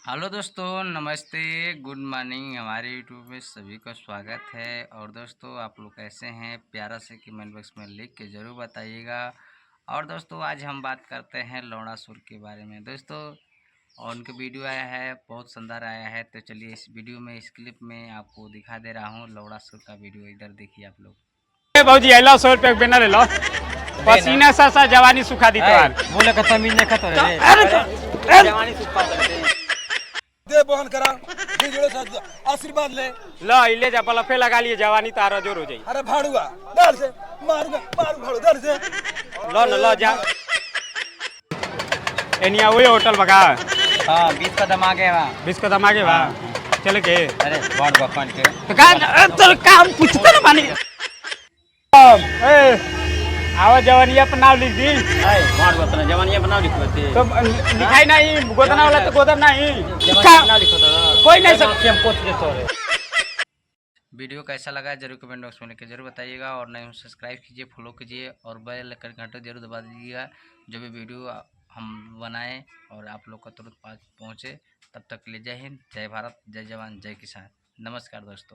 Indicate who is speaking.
Speaker 1: Hello दोस्तों, नमस्ते, good morning. हमारे यूट्यूब में सभी का स्वागत है। और दोस्तों, आप लोग कैसे हैं? प्यारा से कमेंट बॉक्स में लिख के ज़रूर बताइएगा। और दोस्तों, आज हम बात करते हैं लौड़ासुर के बारे में दोस्तों। और उनका वीडियो आया है, बहुत शानदार आया है। तो चलिए इस वीडियो में, इस क्लिप में आपको दिखा दे रहा हूँ लौड़ासुर का वीडियो। इधर देखिए आप लोग।
Speaker 2: भाजी आइला 100 रुपये बेना ले लो। पसीना सा जवानी सुखा दी तोहार
Speaker 3: बोले का तमीज नहीं खतर रे।
Speaker 2: जवानी सुखा सकते
Speaker 3: दे बहन करा फिर जोड़े से आशीर्वाद ले।
Speaker 2: लो इले जा बलफे लगा लिए जवानी तारा जोर हो जाई।
Speaker 3: अरे भाड़ुआ डर से मारूंगा मारू भाड़ू डर से।
Speaker 2: लो न लो जा एनिया वही होटल बगा।
Speaker 1: हाँ, 20 कदम आगे बा।
Speaker 2: 20 कदम आगे बा। चल के
Speaker 1: अरे बड़ बकन के
Speaker 2: तो का तो काम पूछते ना मानी। ए आवा जवानी अपना नाम लिख दी।
Speaker 1: बड़ बकन जवानिया बनाओ लिखते
Speaker 2: तो लिखाई नहीं गोदना वाला तो गोदर नहीं
Speaker 1: जवानिया लिखो तो
Speaker 2: कोई नहीं सब
Speaker 1: हम पूछ के तो रे। वीडियो कैसा लगा जरूर कमेंट बॉक्स में लिख के जरूर बताइएगा। और नहीं सब्सक्राइब कीजिए, फॉलो कीजिए और बेल आइकन घंटा जरूर दबा दीजिएगा। जो भी वीडियो हम बनाएं और आप लोग को तुरंत पहुँचे। तब तक के लिए जय हिंद, जय भारत, जय जवान, जय किसान। नमस्कार दोस्तों।